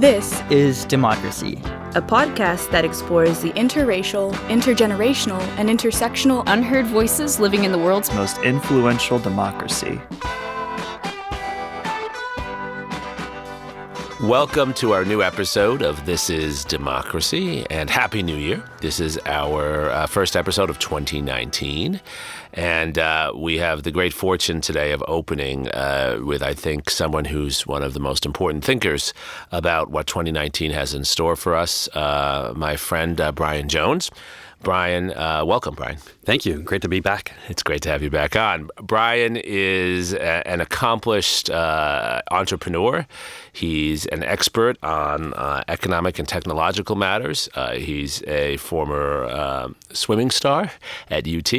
This is Democracy, a podcast that explores the interracial, intergenerational, and intersectional unheard voices living in the world's most influential democracy. Welcome to our new episode of This is Democracy, and Happy New Year. This is our first episode of 2019, and we have the great fortune today of opening with, I think, someone who's one of the most important thinkers about what 2019 has in store for us, my friend Bryan Jones. Bryan, welcome, Bryan. Thank you. Great to be back. It's great to have you back on. Bryan is an accomplished entrepreneur. He's an expert on economic and technological matters. He's a former swimming star at UT.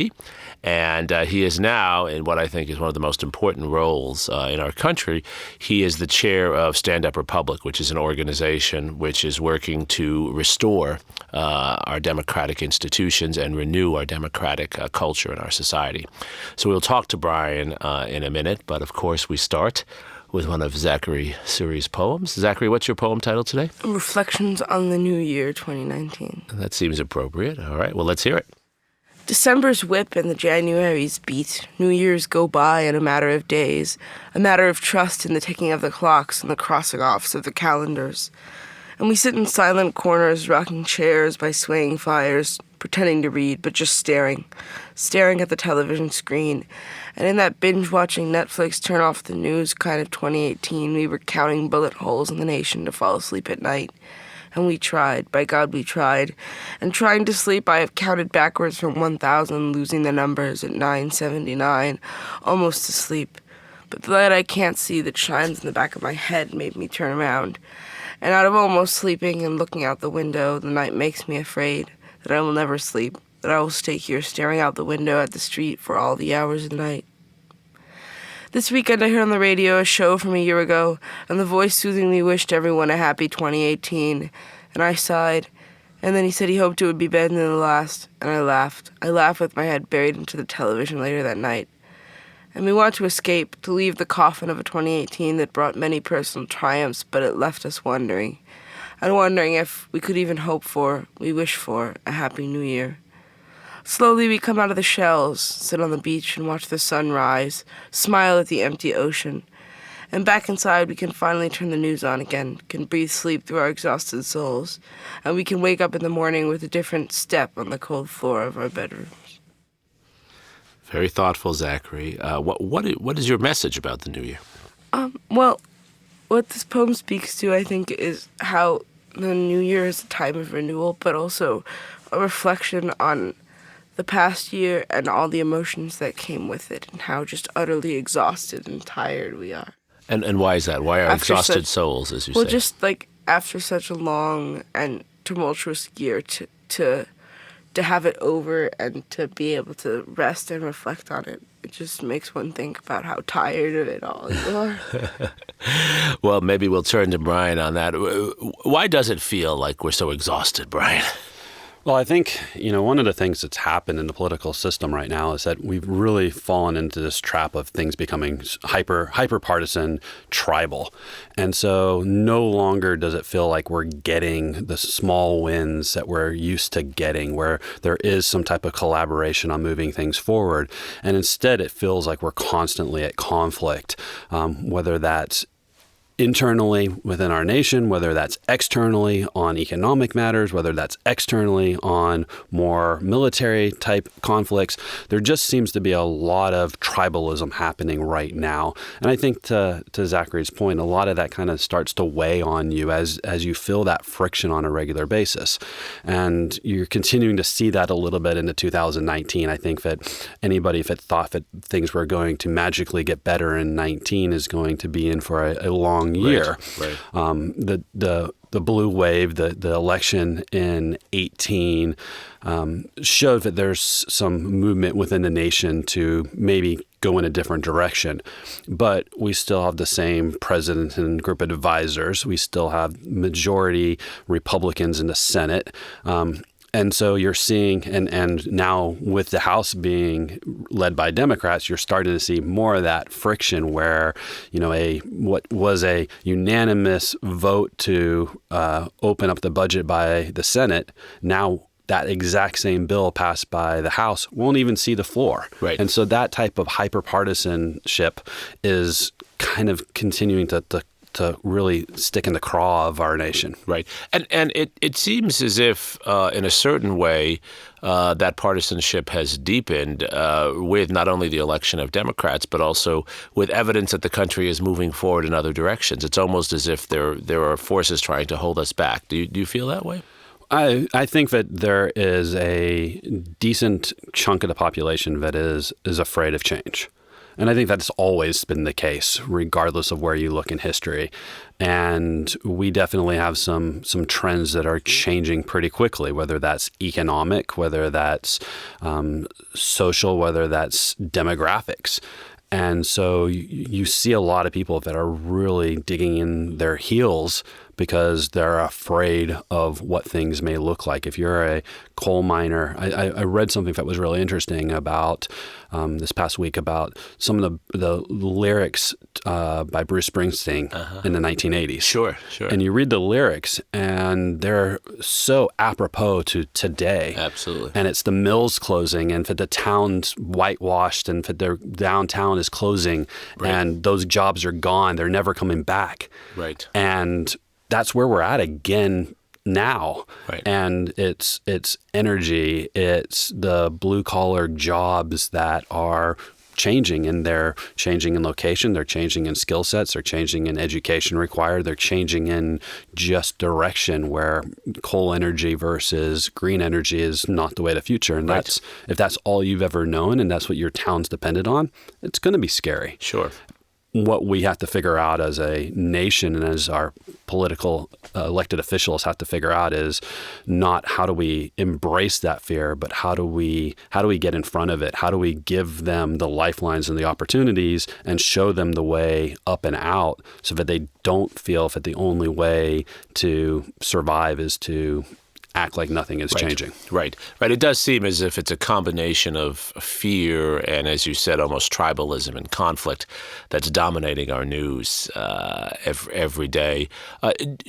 And he is now, in what I think is one of the most important roles in our country, he is the chair of Stand Up Republic, which is an organization which is working to restore our democratic institutions and renew our democratic culture in our society. So we'll talk to Bryan in a minute, but of course we start with one of Zachary Suri's poems. Zachary, what's your poem title today? Reflections on the New Year 2019. That seems appropriate. All right, well, let's hear it. December's whip and the January's beat. New Year's go by in a matter of days, a matter of trust in the ticking of the clocks and the crossing offs of the calendars. And we sit in silent corners, rocking chairs by swaying fires, pretending to read, but just staring at the television screen. And in that binge-watching Netflix turn off the news kind of 2018, we were counting bullet holes in the nation to fall asleep at night. And we tried, by God we tried. And trying to sleep, I have counted backwards from 1,000, losing the numbers at 979, almost asleep. But the light I can't see that shines in the back of my head made me turn around. And out of almost sleeping and looking out the window, the night makes me afraid that I will never sleep, that I will stay here staring out the window at the street for all the hours of the night. This weekend I heard on the radio a show from a year ago, and the voice soothingly wished everyone a happy 2018. And I sighed, and then he said he hoped it would be better than the last, and I laughed. I laughed with my head buried into the television later that night. And we want to escape, to leave the coffin of a 2018 that brought many personal triumphs, but it left us wondering. And wondering if we could even hope for, we wish for, a happy new year. Slowly we come out of the shells, sit on the beach and watch the sun rise, smile at the empty ocean. And back inside we can finally turn the news on again, can breathe sleep through our exhausted souls, and we can wake up in the morning with a different step on the cold floor of our bedrooms. Very thoughtful, Zachary. What is your message about the new year? Well, what this poem speaks to, I think, is how the new year is a time of renewal, but also a reflection on the past year and all the emotions that came with it, and how just utterly exhausted and tired we are. And why is that? Why are exhausted souls, as you say? Well, just like after such a long and tumultuous year, to have it over and to be able to rest and reflect on it, it just makes one think about how tired of it all you are. Well, maybe we'll turn to Bryan on that. Why does it feel like we're so exhausted, Bryan? Well, I think, one of the things that's happened in the political system right now is that we've really fallen into this trap of things becoming hyper partisan, tribal. And so no longer does it feel like we're getting the small wins that we're used to getting, where there is some type of collaboration on moving things forward. And instead, it feels like we're constantly at conflict, whether that's internally within our nation, whether that's externally on economic matters, whether that's externally on more military type conflicts. There just seems to be a lot of tribalism happening right now. And I think to Zachary's point, a lot of that kind of starts to weigh on you as you feel that friction on a regular basis. And you're continuing to see that a little bit into 2019. I think that anybody, if it thought that things were going to magically get better in 19, is going to be in for a long year. Right. The blue wave, the election in 18 showed that there's some movement within the nation to maybe go in a different direction. But we still have the same president and group of advisors. We still have majority Republicans in the Senate. And so you're seeing, and now with the House being led by Democrats, you're starting to see more of that friction where, what was a unanimous vote to open up the budget by the Senate, now that exact same bill passed by the House won't even see the floor. Right. And so that type of hyperpartisanship is kind of continuing to really stick in the craw of our nation. Right. And it seems as if, in a certain way, that partisanship has deepened with not only the election of Democrats, but also with evidence that the country is moving forward in other directions. It's almost as if there are forces trying to hold us back. Do you feel that way? I think that there is a decent chunk of the population that is afraid of change. And I think that's always been the case, regardless of where you look in history. And we definitely have some trends that are changing pretty quickly, whether that's economic, whether that's social, whether that's demographics. And so you see a lot of people that are really digging in their heels because they're afraid of what things may look like. If you're a coal miner, I read something that was really interesting about this past week about some of the lyrics by Bruce Springsteen in the 1980s. Sure. And you read the lyrics, and they're so apropos to today. Absolutely. And it's the mills closing, and that the town's whitewashed, and that their downtown is closing, and those jobs are gone. They're never coming back. Right. And that's where we're at again now. Right. And it's energy, it's the blue collar jobs that are changing, and they're changing in location, they're changing in skill sets, they're changing in education required, they're changing in just direction, where coal energy versus green energy is not the way to the future. And that's, if that's all you've ever known and that's what your town's depended on, it's going to be scary. Sure. What we have to figure out as a nation and as our political elected officials have to figure out is not how do we embrace that fear, but how do we get in front of it? How do we give them the lifelines and the opportunities and show them the way up and out so that they don't feel that the only way to survive is to act like nothing is changing. Right. It does seem as if it's a combination of fear and, as you said, almost tribalism and conflict that's dominating our news every day.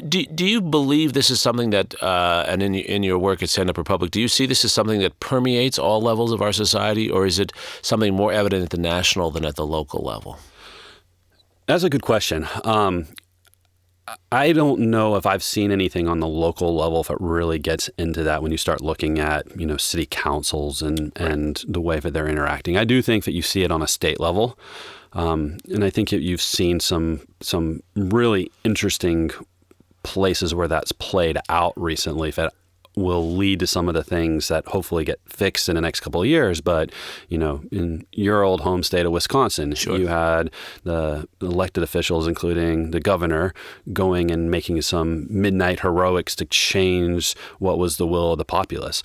Do you believe this is something that, and in your work at Stand Up Republic, do you see this as something that permeates all levels of our society, or is it something more evident at the national than at the local level? That's a good question. I don't know if I've seen anything on the local level if it really gets into that when you start looking at, city councils and the way that they're interacting. I do think that you see it on a state level. And I think that you've seen some really interesting places where that's played out recently that will lead to some of the things that hopefully get fixed in the next couple of years. But, in your old home state of Wisconsin, you had the elected officials, including the governor, going and making some midnight heroics to change what was the will of the populace.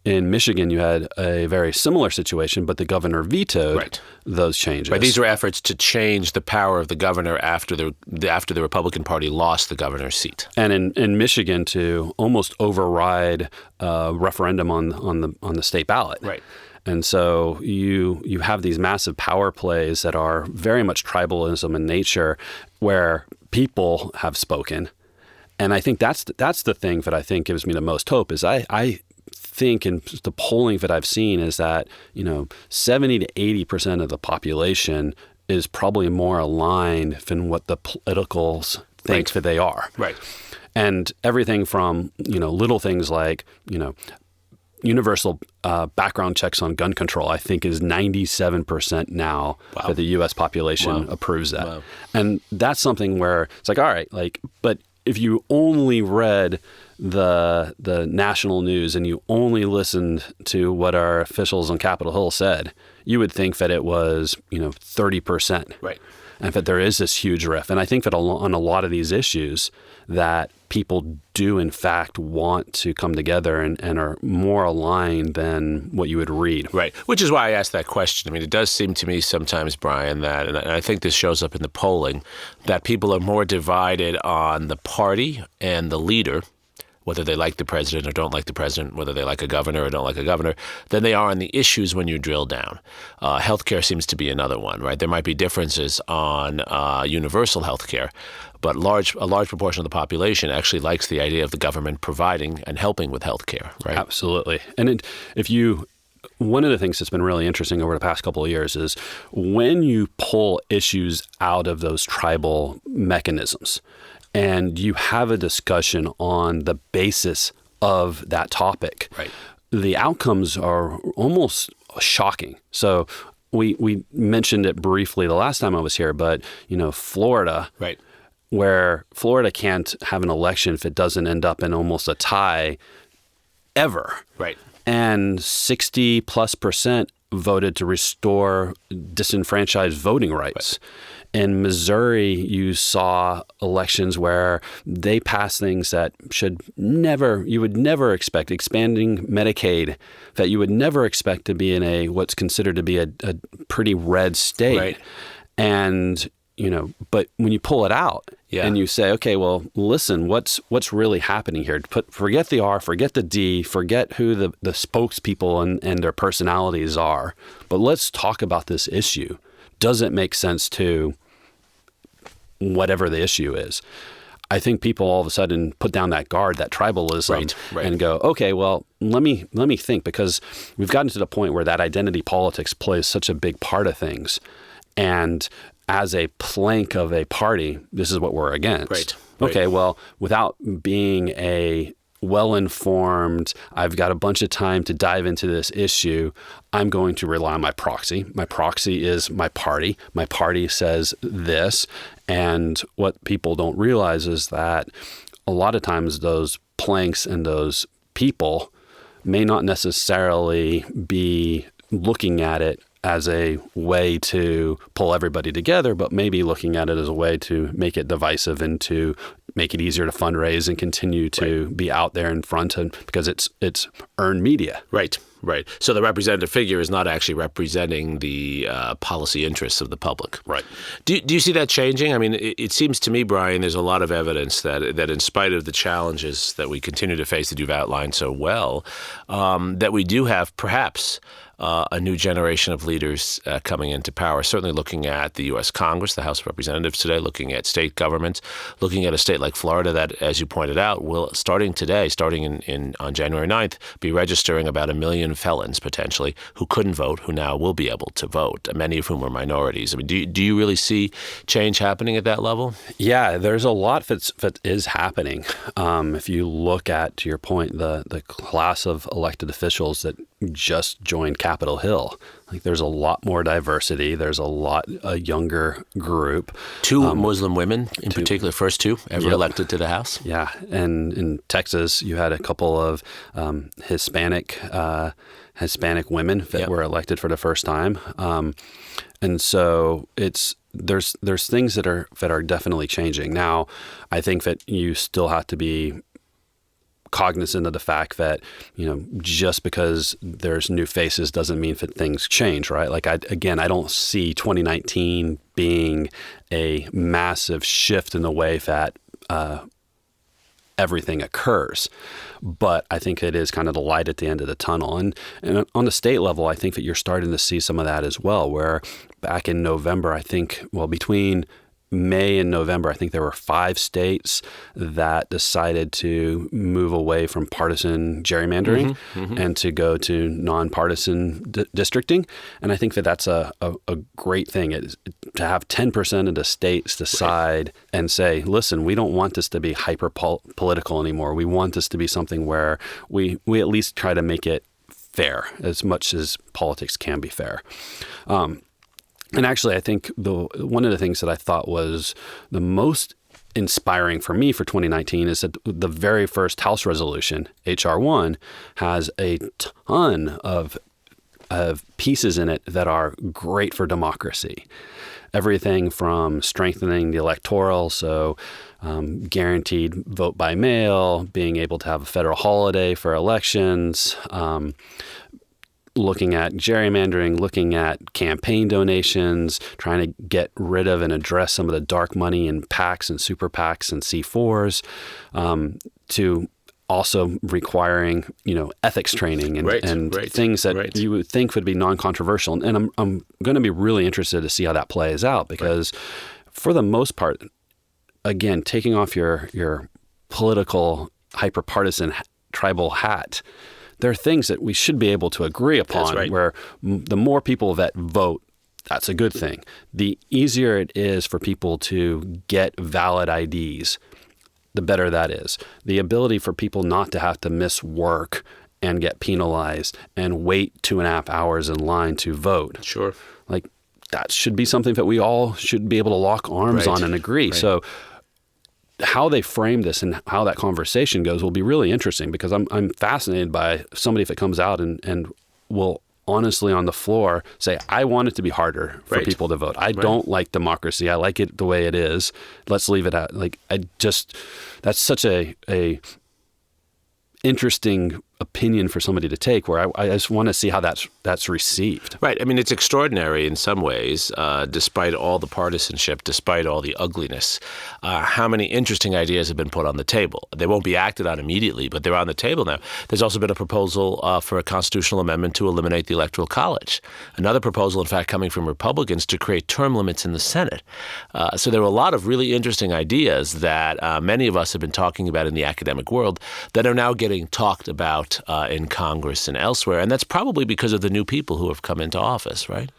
In Michigan, you had a very similar situation, but the governor vetoed those changes. Right. These were efforts to change the power of the governor after the Republican Party lost the governor's seat. And in Michigan, to almost override a referendum on the state ballot. Right. And so you have these massive power plays that are very much tribalism in nature, where people have spoken. And I think that's the thing that I think gives me the most hope is I think, and the polling that I've seen is that 70 to 80% of the population is probably more aligned than what the politicals think that they are. Right. And everything from little things like universal background checks on gun control, I think, is 97% now that the U.S. population approves that. Wow. And that's something where it's like, all right, but if you only read the national news and you only listened to what our officials on Capitol Hill said, you would think that it was 30%. Right. And that there is this huge rift. And I think that on a lot of these issues that people do in fact want to come together and are more aligned than what you would read. Right. Which is why I asked that question. I mean, it does seem to me sometimes, Bryan, that, and I think this shows up in the polling, that people are more divided on the party and the leader whether they like the president or don't like the president, whether they like a governor or don't like a governor, than they are on the issues when you drill down. Healthcare seems to be another one, right? There might be differences on universal healthcare, but a large proportion of the population actually likes the idea of the government providing and helping with healthcare, right? Absolutely. And one of the things that's been really interesting over the past couple of years is when you pull issues out of those tribal mechanisms and you have a discussion on the basis of that topic, right, the outcomes are almost shocking. So we mentioned it briefly the last time I was here, but Florida, right, where Florida can't have an election if it doesn't end up in almost a tie ever. right. And 60+% voted to restore disenfranchised voting rights. Right. In Missouri, you saw elections where they passed things that you would never expect, expanding Medicaid, that you would never expect to be in what's considered to be a pretty red state. Right. And but when you pull it out and you say, okay, well, listen, what's really happening here? Forget the R, forget the D, forget who the spokespeople and their personalities are, but let's talk about this issue. Does it make sense to whatever the issue is? I think people all of a sudden put down that guard, that tribalism, right. and go, okay, well, let me think, because we've gotten to the point where that identity politics plays such a big part of things. And as a plank of a party, this is what we're against. Right. Okay, well, without being a well-informed, I've got a bunch of time to dive into this issue, I'm going to rely on my proxy. My proxy is my party. My party says this. And what people don't realize is that a lot of times those planks and those people may not necessarily be looking at it as a way to pull everybody together, but maybe looking at it as a way to make it divisive and to make it easier to fundraise and continue to be out there in front, and because it's earned media. Right. So the representative figure is not actually representing the policy interests of the public. Right. Do you see that changing? I mean, it seems to me, Bryan, there's a lot of evidence that in spite of the challenges that we continue to face that you've outlined so well, that we do have perhaps a new generation of leaders coming into power, certainly looking at the U.S. Congress, the House of Representatives today, looking at state governments, looking at a state like Florida that, as you pointed out, will, starting on January 9th, be registering about 1 million felons potentially who couldn't vote, who now will be able to vote, many of whom are minorities. I mean, do you really see change happening at that level? Yeah, there's a lot that is happening. If you look at, to your point, the class of elected officials that just joined Capitol Hill. Like, there's a lot more diversity. There's a younger group. 2 Muslim women in particular, first 2 ever elected to the House. Yeah. And in Texas, you had a couple of Hispanic women that were elected for the first time. And so there's things that are definitely changing. Now, I think that you still have to be cognizant of the fact that, just because there's new faces doesn't mean that things change, right? Like, I don't see 2019 being a massive shift in the way that everything occurs. But I think it is kind of the light at the end of the tunnel. And on the state level, I think that you're starting to see some of that as well, where back in November, between May and November, I think there were 5 states that decided to move away from partisan gerrymandering and to go to non-partisan districting. And I think that that's a great thing, is to have 10% of the states decide and say, listen, we don't want this to be hyper-political anymore. We want this to be something where we at least try to make it fair, as much as politics can be fair. And actually, I think one of the things that I thought was the most inspiring for me for 2019 is that the very first House resolution, H.R. 1, has a ton of pieces in it that are great for democracy. Everything from strengthening the electoral, so guaranteed vote by mail, being able to have a federal holiday for elections, looking at gerrymandering, looking at campaign donations, trying to get rid of and address some of the dark money in PACs and super PACs and C4s, to also requiring, ethics training and things that you would think would be non-controversial. And I'm going to be really interested to see how that plays out because for the most part, again, taking off your political hyper-partisan tribal hat, there are things that we should be able to agree upon where the more people that vote, that's a good thing. The easier it is for people to get valid IDs, the better that is. The ability for people not to have to miss work and get penalized and wait 2.5 hours in line to vote. Sure. Like that should be something that we all should be able to lock arms on and agree. So how they frame this and how that conversation goes will be really interesting because I'm fascinated by somebody if it comes out and will honestly on the floor say, I want it to be harder for people to vote. I don't like democracy. I like it the way it is. Let's leave it at that's such a interesting opinion for somebody to take where I just want to see how that's received. Right. I mean, it's extraordinary in some ways, despite all the partisanship, despite all the ugliness, how many interesting ideas have been put on the table. They won't be acted on immediately, but they're on the table now. There's also been a proposal for a constitutional amendment to eliminate the Electoral College. Another proposal, in fact, coming from Republicans to create term limits in the Senate. So there were a lot of really interesting ideas that many of us have been talking about in the academic world that are now getting talked about in Congress and elsewhere. And that's probably because of the new people who have come into office, right?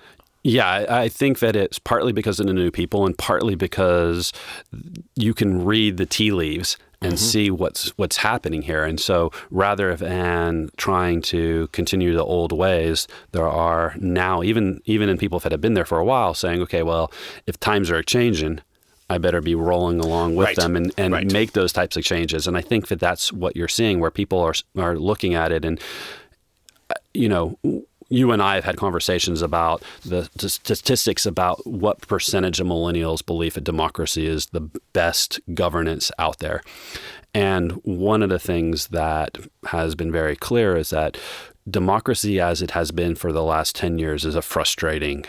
Yeah, I think that it's partly because of the new people and partly because you can read the tea leaves and see what's happening here. And so rather than trying to continue the old ways, there are now, even in people that have been there for a while, saying, okay, well, if times are changing, I better be rolling along with them and make those types of changes. And I think that that's what you're seeing where people are looking at it. And, you and I have had conversations about the statistics about what percentage of millennials believe that democracy is the best governance out there. And one of the things that has been very clear is that democracy as it has been for the last 10 years is a frustrating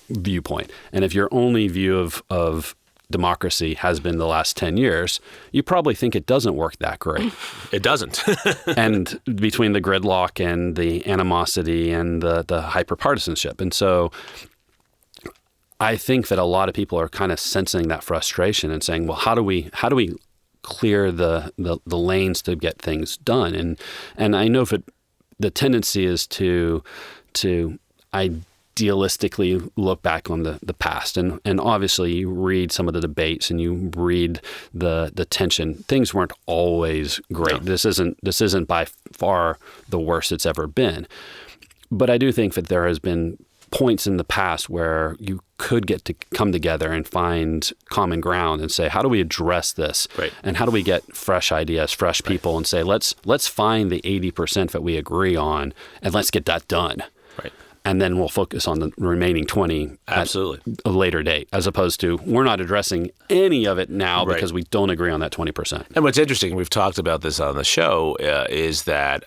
viewpoint. And if your only view of democracy has been the last 10 years, you probably think it doesn't work that great. It doesn't. And between the gridlock and the animosity and the hyper-partisanship. And so I think that a lot of people are kind of sensing that frustration and saying, well, how do we clear the lanes to get things done? And I know that the tendency is to idealistically look back on the past. And obviously you read some of the debates and you read the tension. Things weren't always great. No. This isn't by far the worst it's ever been. But I do think that there has been points in the past where you could get to come together and find common ground and say, how do we address this? Right. And how do we get fresh ideas, fresh people and say, let's find the 80% that we agree on and let's get that done. Right. And then we'll focus on the remaining 20 at a later date, as opposed to we're not addressing any of it now because we don't agree on that 20%. And what's interesting, we've talked about this on the show, is that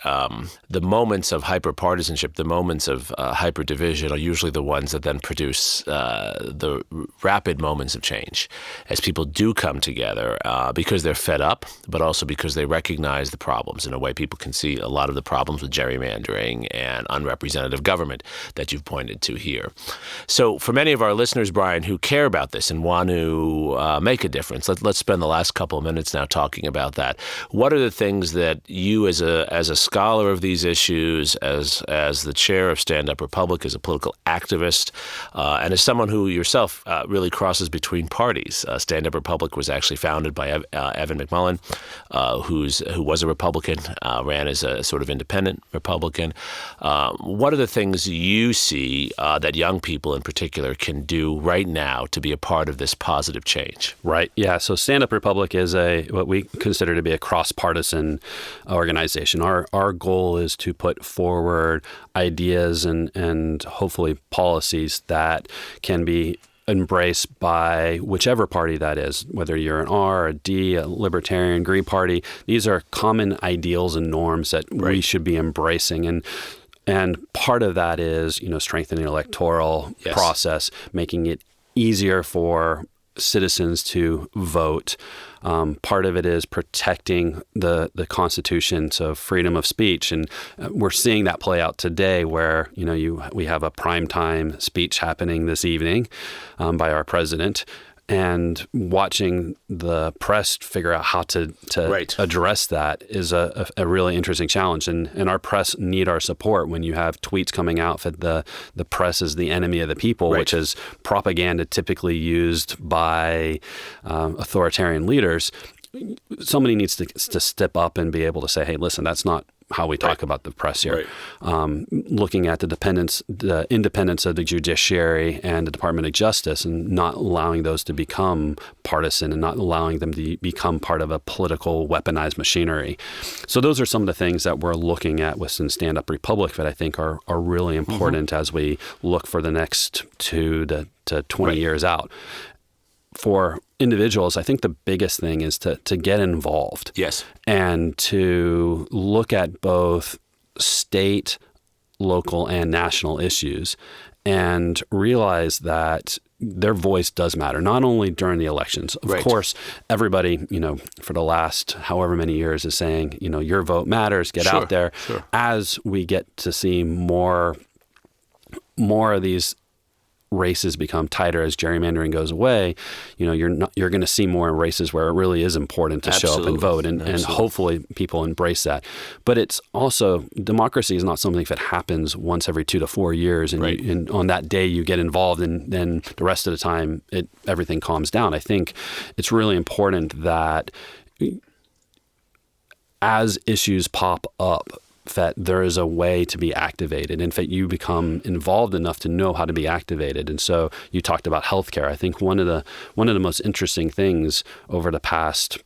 the moments of hyper-partisanship, the moments of hyper-division are usually the ones that then produce the rapid moments of change as people do come together because they're fed up, but also because they recognize the problems. In a way, people can see a lot of the problems with gerrymandering and unrepresentative government that you've pointed to here. So for many of our listeners, Bryan, who care about this and want to make a difference, let's spend the last couple of minutes now talking about that. What are the things that you as a scholar of these issues, as the chair of Stand Up Republic, as a political activist, and as someone who yourself really crosses between parties? Stand Up Republic was actually founded by Evan McMullin, who was a Republican, ran as a sort of independent Republican. What are the things you see that young people in particular can do right now to be a part of this positive change? Right. Yeah. So Stand Up Republic is what we consider to be a cross-partisan organization. Our goal is to put forward ideas and hopefully policies that can be embraced by whichever party that is, whether you're an R, a D, a Libertarian, Green Party. These are common ideals and norms that we should be embracing. And part of that is, strengthening the electoral process, making it easier for citizens to vote. Part of it is protecting the Constitution, so freedom of speech, and we're seeing that play out today, where we have a primetime speech happening this evening by our president, and watching the press figure out how to address that is a really interesting challenge. And our press need our support. When you have tweets coming out that the press is the enemy of the people, which is propaganda typically used by authoritarian leaders, somebody needs to step up and be able to say, hey, listen, that's not how we talk about the press here. Looking at the independence of the judiciary and the Department of Justice, and not allowing those to become partisan and not allowing them to become part of a political weaponized machinery. So those are some of the things that we're looking at within Stand Up Republic that I think are really important as we look for the next 2 to 20 years out. For individuals, I think the biggest thing is to get involved. Yes. And to look at both state, local, and national issues, and realize that their voice does matter, not only during the elections. Of course, everybody, for the last however many years is saying, your vote matters, get out there. As we get to see more of these races become tighter, as gerrymandering goes away, you're going to see more races where it really is important to show up and vote, and hopefully people embrace that. But it's also, democracy is not something that happens once every 2 to 4 years, and, and on that day you get involved, and then the rest of the time everything calms down. I think it's really important that as issues pop up, that there is a way to be activated, and that you become involved enough to know how to be activated. And so you talked about healthcare. I think one of the most interesting things over the past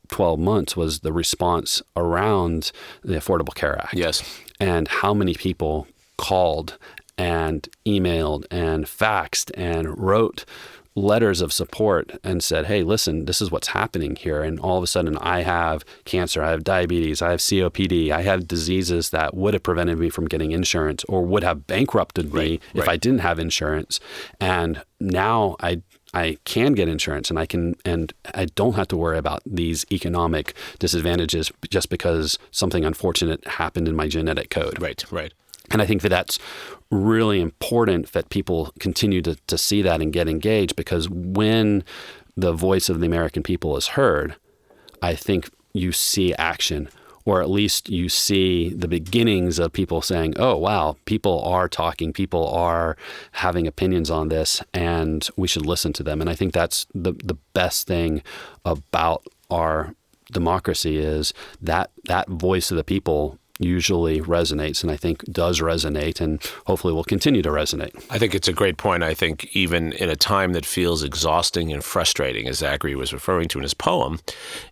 12 months was the response around the Affordable Care Act. Yes. And how many people called and emailed and faxed and wrote letters of support and said, hey, listen, this is what's happening here. And all of a sudden I have cancer, I have diabetes, I have COPD, I have diseases that would have prevented me from getting insurance or would have bankrupted me if I didn't have insurance. And now I can get insurance, and I don't have to worry about these economic disadvantages just because something unfortunate happened in my genetic code. Right. And I think that's really important that people continue to see that and get engaged, because when the voice of the American people is heard, I think you see action, or at least you see the beginnings of people saying, oh, wow, people are talking, people are having opinions on this, and we should listen to them. And I think that's the best thing about our democracy, is that voice of the people usually resonates, and I think does resonate, and hopefully will continue to resonate. I think it's a great point. I think even in a time that feels exhausting and frustrating, as Zachary was referring to in his poem,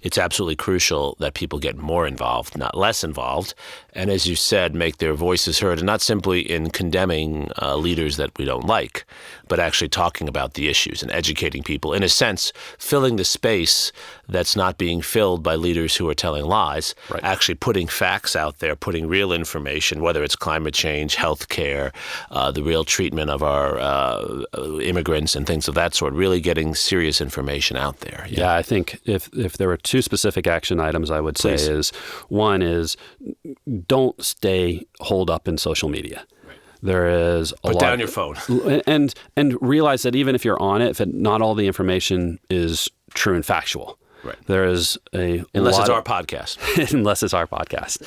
it's absolutely crucial that people get more involved, not less involved, and as you said, make their voices heard, and not simply in condemning leaders that we don't like, but actually talking about the issues and educating people, in a sense, filling the space that's not being filled by leaders who are telling lies, actually putting facts out there, putting real information, whether it's climate change, healthcare, the real treatment of our immigrants and things of that sort, really getting serious information out there. Yeah, I think if there were 2 specific action items, I would say is, one is don't stay holed up in social media. There is a lot. Put down your phone. And realize that even if you're on it, that not all the information is true and factual. Right. There is unless it's our podcast. Unless it's our podcast.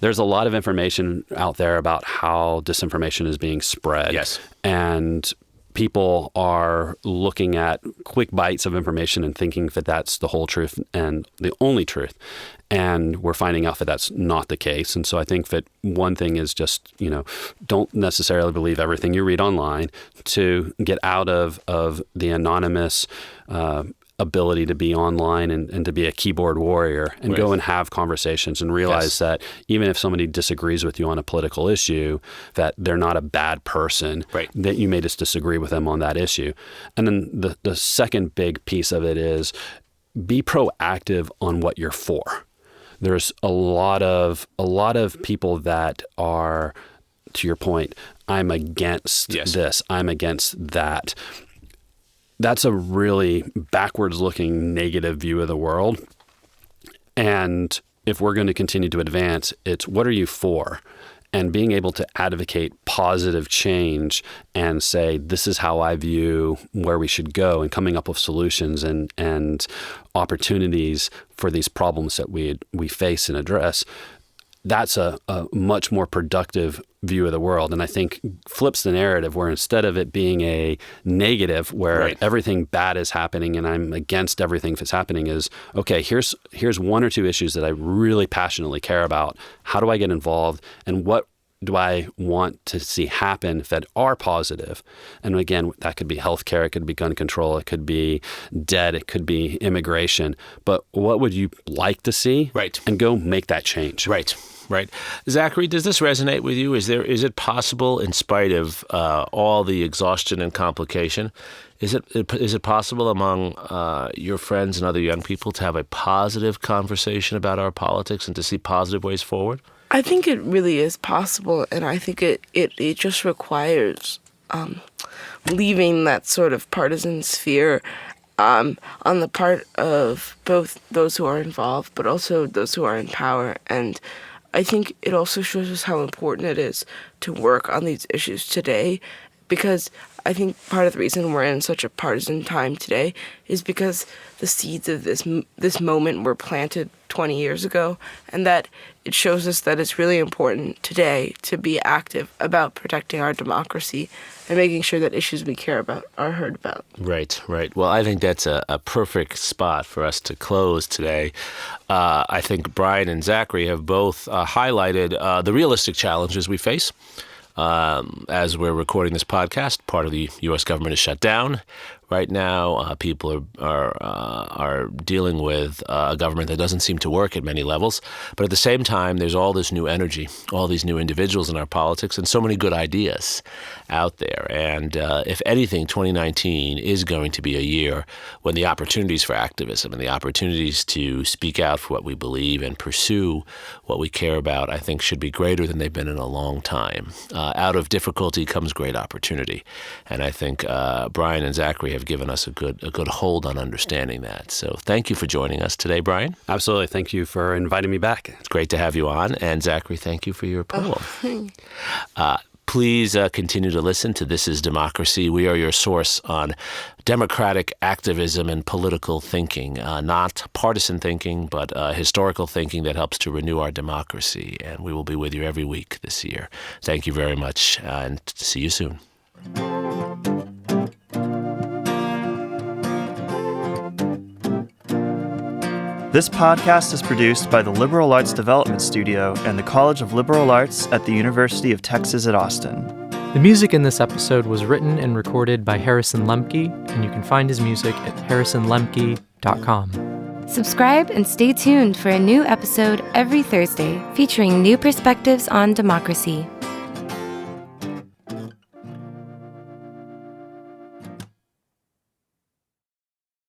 There's a lot of information out there about how disinformation is being spread. Yes. And people are looking at quick bites of information and thinking that that's the whole truth and the only truth. And we're finding out that that's not the case. And so I think that one thing is just, don't necessarily believe everything you read online, to get out of the anonymous ability to be online and to be a keyboard warrior, and go and have conversations, and realize that even if somebody disagrees with you on a political issue, that they're not a bad person, that you may just disagree with them on that issue. And then the second big piece of it is be proactive on what you're for. There's a lot of people that are, to your point, I'm against this, I'm against that. that's a really backwards-looking negative view of the world. And if we're going to continue to advance, it's what are you for? And being able to advocate positive change and say, this is how I view where we should go, and coming up with solutions and opportunities for these problems that we face and address, that's a much more productive view of the world. And I think flips the narrative, where instead of it being a negative where everything bad is happening and I'm against everything that's happening, is, okay, here's one or two issues that I really passionately care about. How do I get involved? And what do I want to see happen that are positive? And again, that could be healthcare, it could be gun control, it could be debt, it could be immigration. But what would you like to see? Right. And go make that change. Right. Zachary, does this resonate with you? Is it possible, in spite of all the exhaustion and complication, is it possible among your friends and other young people to have a positive conversation about our politics and to see positive ways forward? I think it really is possible, and I think it just requires leaving that sort of partisan sphere on the part of both those who are involved, but also those who are in power. And I think it also shows us how important it is to work on these issues today, because I think part of the reason we're in such a partisan time today is because the seeds of this moment were planted 20 years ago, and that it shows us that it's really important today to be active about protecting our democracy and making sure that issues we care about are heard about. Right. Well, I think that's a perfect spot for us to close today. I think Bryan and Zachary have both highlighted the realistic challenges we face. As we're recording this podcast, part of the U.S. government is shut down. Right now, people are dealing with a government that doesn't seem to work at many levels. But at the same time, there's all this new energy, all these new individuals in our politics, and so many good ideas out there. And if anything, 2019 is going to be a year when the opportunities for activism and the opportunities to speak out for what we believe and pursue what we care about, I think, should be greater than they've been in a long time. Out of difficulty comes great opportunity. And I think Bryan and Zachary have given us a good hold on understanding that. So thank you for joining us today, Bryan. Absolutely. Thank you for inviting me back. It's great to have you on. And Zachary, thank you for your poem. Please continue to listen to This is Democracy. We are your source on democratic activism and political thinking, not partisan thinking, but historical thinking that helps to renew our democracy. And we will be with you every week this year. Thank you very much, and see you soon. This podcast is produced by the Liberal Arts Development Studio and the College of Liberal Arts at the University of Texas at Austin. The music in this episode was written and recorded by Harrison Lemke, and you can find his music at harrisonlemke.com. Subscribe and stay tuned for a new episode every Thursday featuring new perspectives on democracy.